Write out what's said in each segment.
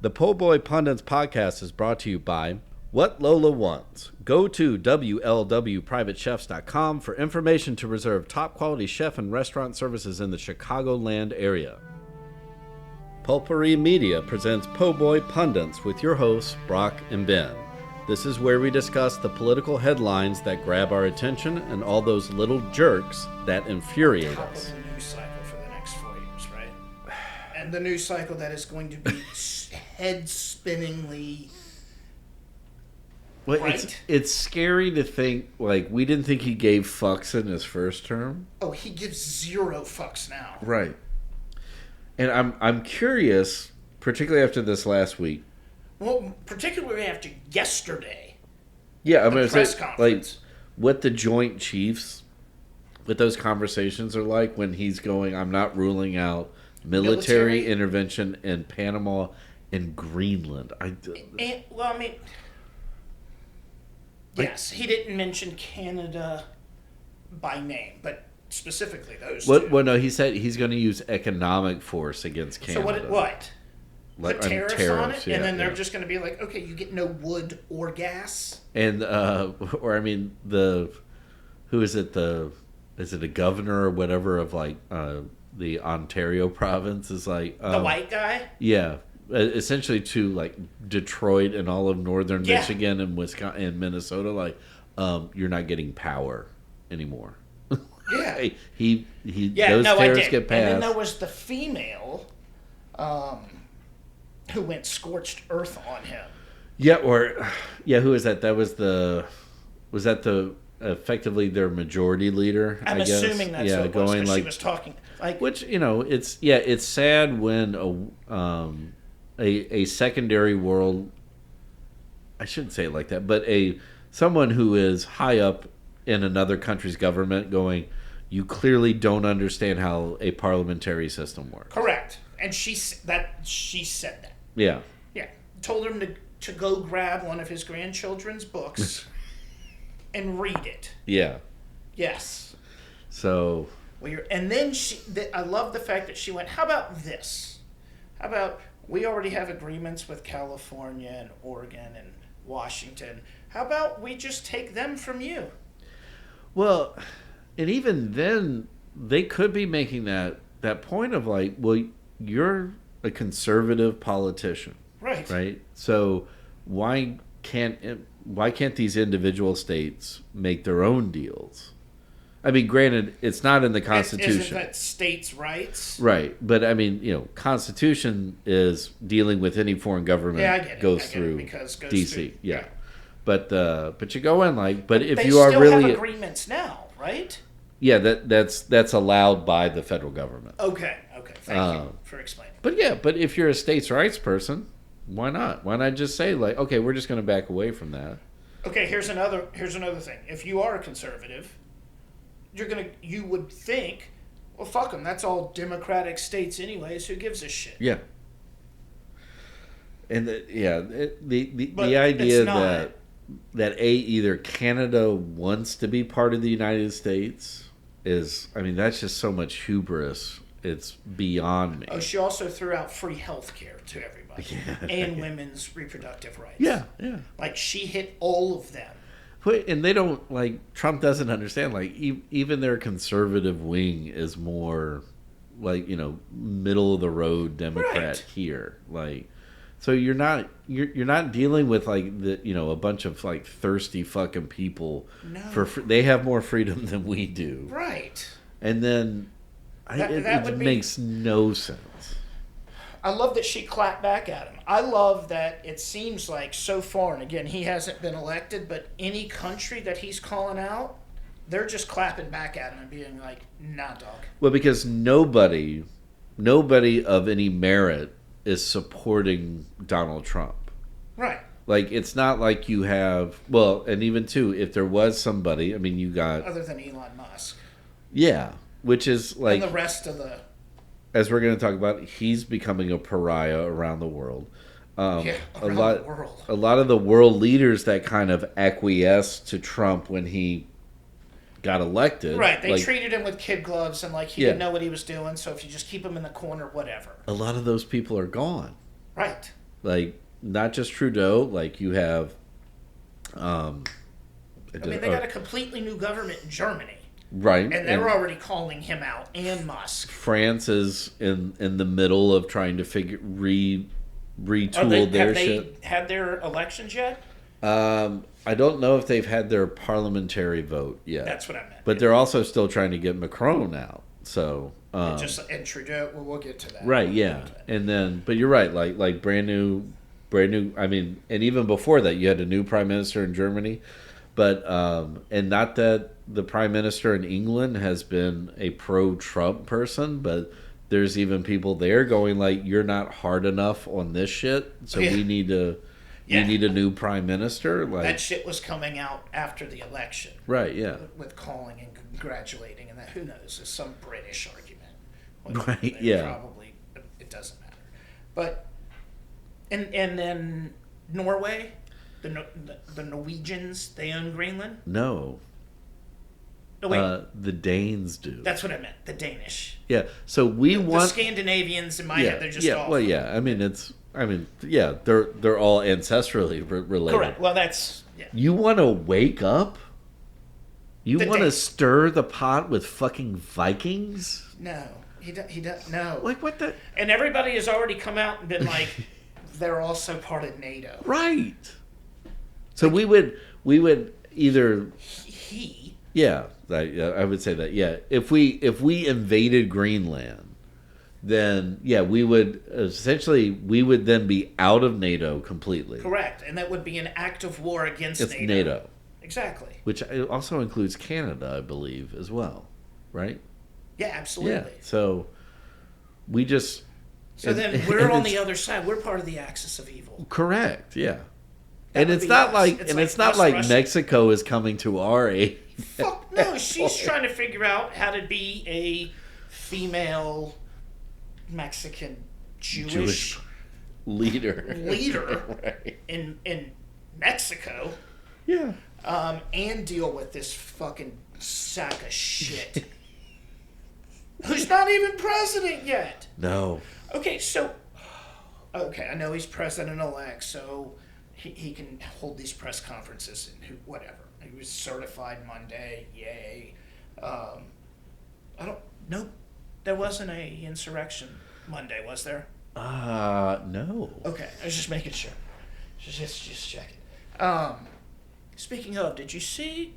The Po' Boy Pundits podcast is brought to you by What Lola Wants. Go to WLWPrivateChefs.com for information to reserve top quality chef and restaurant services in the Chicagoland area. Pulpery Media presents Po' Boy Pundits with your hosts, Brock and Ben. This is where we discuss the political headlines that grab our attention and all those little jerks that infuriate us. The news cycle for the next 4 years, right? And the news cycle that is going to be head-spinningly well, right. It's scary to think, like, we didn't think he gave fucks in his first term. Oh, he gives zero fucks now. Right. And I'm curious, particularly after this last week. Well, particularly after yesterday. Yeah, I'm the going to press say, conference. like, what the Joint Chiefs, what those conversations are like when he's going, I'm not ruling out military intervention in Panama and Greenland. Yes, he didn't mention Canada by name, but specifically those two. two. Well, no, he said he's going to use economic force against Canada. So what? Put tariffs on it, yeah, and then they're just going to be like, okay, you get no wood or gas. And who is it? Is it a governor or whatever of like the Ontario province is like the white guy? Yeah, essentially to like Detroit and all of northern Michigan and Wisconsin and Minnesota, like you're not getting power anymore. Yeah, those tariffs get passed. And then there was the female. Who went scorched earth on him? Who is that? Was that the effectively their majority leader? I'm assuming that's what it was, because she was talking like. Which it's sad when a secondary world. I shouldn't say it like that, but someone who is high up in another country's government going, you clearly don't understand how a parliamentary system works. Correct, and she said that. Yeah. Yeah. Told him to go grab one of his grandchildren's books and read it. Yeah. Yes. So. And then I love the fact that she went, how about this? How about we already have agreements with California and Oregon and Washington. How about we just take them from you? Well, and even then, they could be making that point of like, well, you're a conservative politician, right? So why can't these individual states make their own deals? I mean, granted, it's not in the Constitution. Isn't that states' rights? Right, but I mean, Constitution is dealing with any foreign government goes through DC. Yeah. But you go in but if you are really have agreements now, right? Yeah, that's allowed by the federal government. Okay. Thank you for explaining. But if you're a states' rights person, why not? Why not just say like, okay, we're just going to back away from that? Okay, here's another thing. If you are a conservative, you would think, well, fuck them. That's all democratic states anyways. Who gives a shit? Yeah. And the idea that either Canada wants to be part of the United States is, I mean, that's just so much hubris. It's beyond me. Oh, she also threw out free health care to everybody. And women's reproductive rights. Yeah. Like, she hit all of them. And they don't, Trump doesn't understand, even their conservative wing is more, middle of the road Democrat here. So you're not dealing with, a bunch of, thirsty fucking people. No. They have more freedom than we do. Right. And then it makes no sense. I love that she clapped back at him. I love that it seems like so far, and again, he hasn't been elected, but any country that he's calling out, they're just clapping back at him and being like, nah, dog. Well, because nobody of any merit is supporting Donald Trump. Right. It's not like you have, well, and even too, if there was somebody, I mean, you got... Other than Elon Musk. Yeah, which is And the rest of the... As we're going to talk about, he's becoming a pariah around the world. The world. A lot of the world leaders that kind of acquiesced to Trump when he got elected. Right, they treated him with kid gloves and he didn't know what he was doing, so if you just keep him in the corner, whatever. A lot of those people are gone. Right. Like, not just Trudeau. Like, you have. I mean, they got a completely new government in Germany. Right. And they're already calling him out, and Musk. France is in the middle of trying to retool their shit. Have they had their elections yet? I don't know if they've had their parliamentary vote yet. That's what I meant. But they're also still trying to get Macron out. So and Trudeau. Well, we'll get to that. Right. Yeah. And then, but you're right. Like brand new. I mean, and even before that, you had a new prime minister in Germany. But and not that the prime minister in England has been a pro-Trump person, but there's even people there going like, "You're not hard enough on this shit, so we need to." You need a new prime minister. Like that shit was coming out after the election, right? Yeah, with calling and congratulating, and that who knows is some British argument, right? Yeah, probably it doesn't matter. But and then Norway, the Norwegians, they own Greenland. No. Oh, wait. The Danes do. That's what I meant. The Danish. Yeah. So the Scandinavians in my head. They're just all. Well, yeah. I mean, they're all ancestrally related. Correct. Well, that's. Yeah. You want to wake up? You want to stir the pot with fucking Vikings? No, he does. No. Like what the? And everybody has already come out and been like, they're also part of NATO. Right. So we would either. Yeah, I would say that. Yeah, if we invaded Greenland, then we would then be out of NATO completely. Correct, and that would be an act of war against NATO. NATO. Exactly. Which also includes Canada, I believe, as well, right? Yeah, absolutely. Yeah. So we just. So then we're on the other side. We're part of the axis of evil. Correct. Yeah. And it's not like Mexico is coming to our aid. Fuck no, she's trying to figure out how to be a female Mexican Jewish leader right. in Mexico. Yeah. And deal with this fucking sack of shit. Who's not even president yet. No. Okay, I know he's president-elect, so he can hold these press conferences and whatever. He was certified Monday, yay. There wasn't a insurrection Monday, was there? No. Okay, I was just making sure. Just checking. Speaking of, did you see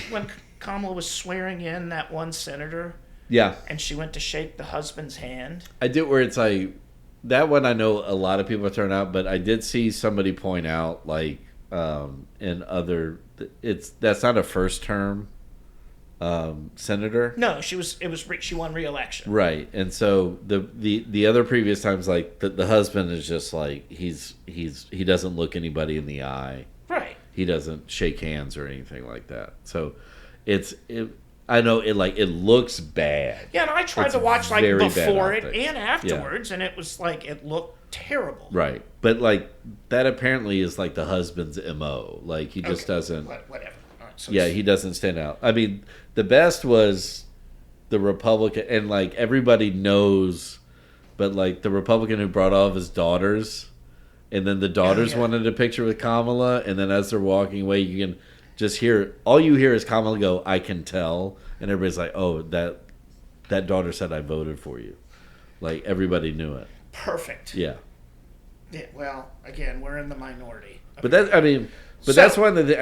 when Kamala was swearing in that one senator? Yeah. And she went to shake the husband's hand? I did, where it's like, that one I know a lot of people are throwing out, but I did see somebody point out, like, in other, that's not a first term senator. No, she won re-election. Right. And so the other previous times, like, the husband is just like, he doesn't look anybody in the eye. Right. He doesn't shake hands or anything like that. So I know it looks bad. Yeah, and I tried to watch like before it and afterwards, and it was like it looked terrible. Right, but like that apparently is like the husband's MO. Like he just doesn't. Whatever. All right, so he doesn't stand out. I mean, the best was the Republican, and like everybody knows, but like the Republican who brought all of his daughters, and then the daughters wanted a picture with Kamala, and then as they're walking away, you can. Just all you hear is Kamala go, "I can tell," and everybody's like, "Oh, that daughter said I voted for you." Like everybody knew it. Perfect. Yeah. Yeah. Well, again, we're in the minority. Okay. But that's one of the.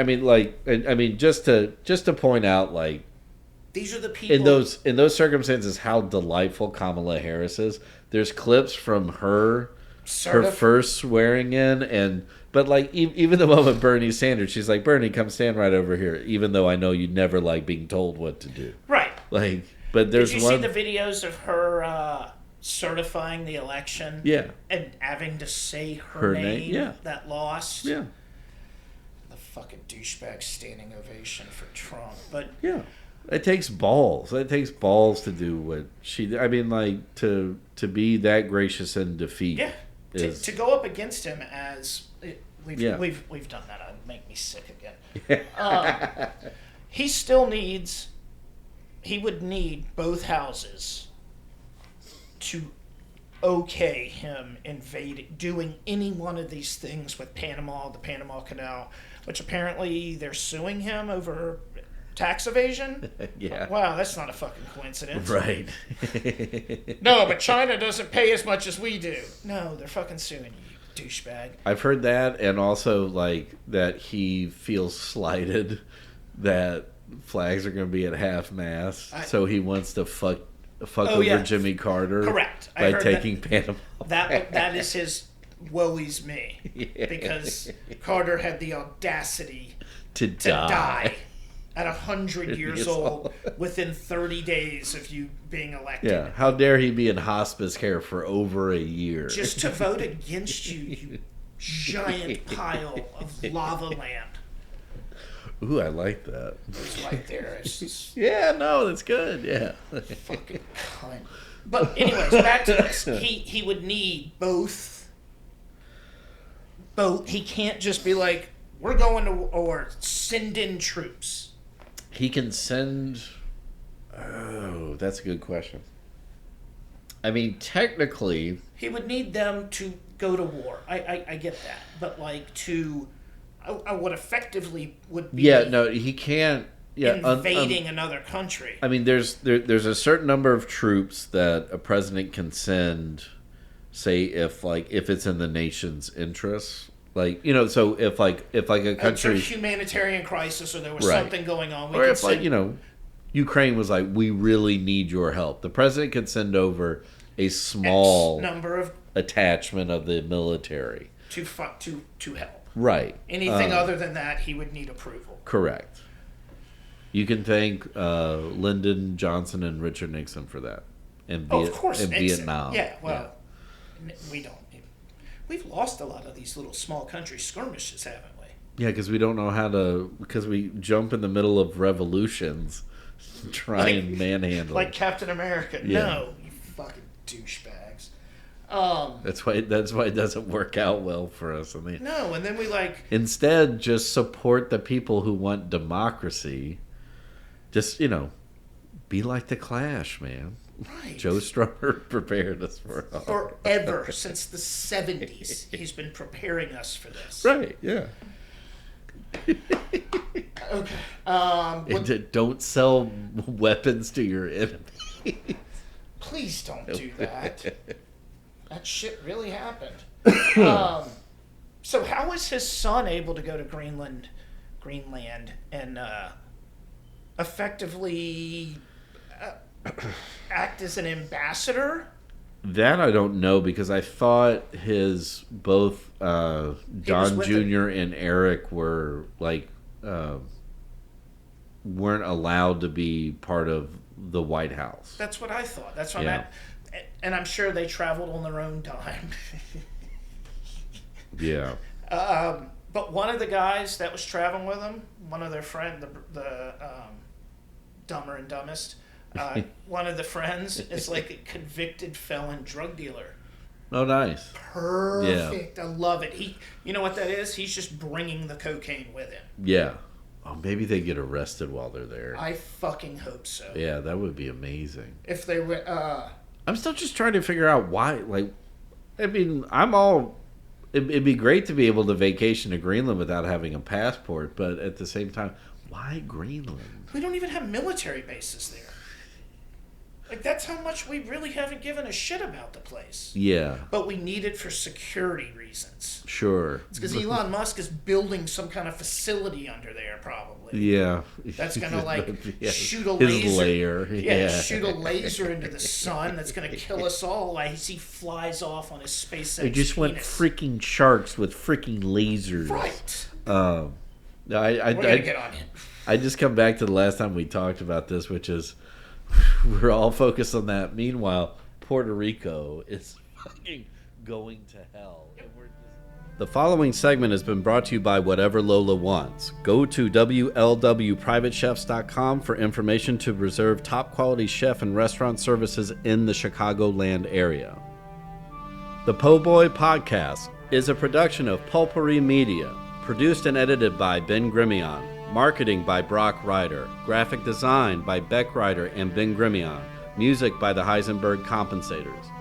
Just to point out, like, these are the people in those circumstances, how delightful Kamala Harris is. There's clips from her first swearing in But like even the moment Bernie Sanders, she's like, Bernie, come stand right over here. Even though I know you never like being told what to do. Right. Like, but there's Did you see the videos of her certifying the election? Yeah. And having to say her name that lost? Yeah. The fucking douchebag standing ovation for Trump. But yeah, it takes balls. It takes balls to do what she. I mean, like to be that gracious in defeat. Yeah. To go up against him as we've done that. It'd make me sick again. He would need both houses to okay him doing any one of these things with the Panama Canal, which apparently they're suing him over tax evasion. Yeah. Wow, that's not a fucking coincidence. Right. No, but China doesn't pay as much as we do. No, they're fucking suing you, douchebag. I've heard that, and also like that he feels slighted that flags are going to be at half mast, so he wants to fuck over Jimmy Carter. Correct. By taking Panama. That is his woe is me. Yeah. Because Carter had the audacity to die at 100 years old within 30 days of you being elected. Yeah. How dare he be in hospice care for over a year? Just to vote against you giant pile of lava land. Ooh, I like that. It's right there. It's just, yeah, no, that's good. Yeah. Fucking cunt. But anyways, back to this. He would need both. He can't just be like, we're going to, or send in troops. He can send. Oh, that's a good question. I mean, technically, he would need them to go to war. I get that, but like what effectively would be. Yeah, no, he can't. Yeah, invading another country. I mean, there's a certain number of troops that a president can send. Say if it's in the nation's interests. Like, you know, so if a country, a humanitarian crisis, or there was something going on, or if Ukraine was like, we really need your help, the president could send over a small number of attachment of the military to help. Right. Anything other than that, he would need approval. Correct. You can thank Lyndon Johnson and Richard Nixon for that. Of course, in Nixon. Vietnam. Yeah, well, we don't. We've lost a lot of these little small country skirmishes, haven't we? Yeah, because we don't know how to. Because we jump in the middle of revolutions, try and manhandle. Like Captain America. Yeah. No, you fucking douchebags. That's why it doesn't work out well for us. I mean, no, and then we instead just support the people who want democracy. Just be like the Clash, man. Right. Joe Strummer prepared us for it all. Forever, since the 70s, he's been preparing us for this. Right, yeah. Okay. Don't sell weapons to your enemy. Please don't do that. That shit really happened. So how was his son able to go to Greenland, and effectively act as an ambassador? That I don't know, because I thought his both Don Jr. and Eric were weren't allowed to be part of the White House. That's what I thought. That's what and I'm sure they traveled on their own time. Yeah. But one of the guys that was traveling with them, one of their friend, the Dumber and Dumbest. One of the friends is like a convicted felon drug dealer. Oh, nice. Perfect. Yeah. I love it. You know what that is? He's just bringing the cocaine with him. Yeah. Oh, maybe they get arrested while they're there. I fucking hope so. Yeah, that would be amazing. If they were, I'm still just trying to figure out why. Like, I mean, it'd be great to be able to vacation to Greenland without having a passport, but at the same time, why Greenland? We don't even have military bases there. Like, that's how much we really haven't given a shit about the place. Yeah. But we need it for security reasons. Sure. It's because Elon Musk is building some kind of facility under there, probably. Yeah. That's going to, shoot a laser. His layer. Yeah, shoot a laser into the sun that's going to kill us all as he flies off on his SpaceX They just went freaking sharks with freaking lasers. Right. We're going to get on him. I just come back to the last time we talked about this, which is we're all focused on that. Meanwhile, Puerto Rico is fucking going to hell. The following segment has been brought to you by Whatever Lola Wants. Go to WLWPrivateChefs.com for information to reserve top quality chef and restaurant services in the Chicagoland area. The Po' Boy Podcast is a production of Pulpery Media, produced and edited by Ben Grimion. Marketing by Brock Ryder. Graphic design by Beck Ryder and Ben Grimion. Music by the Heisenberg Compensators.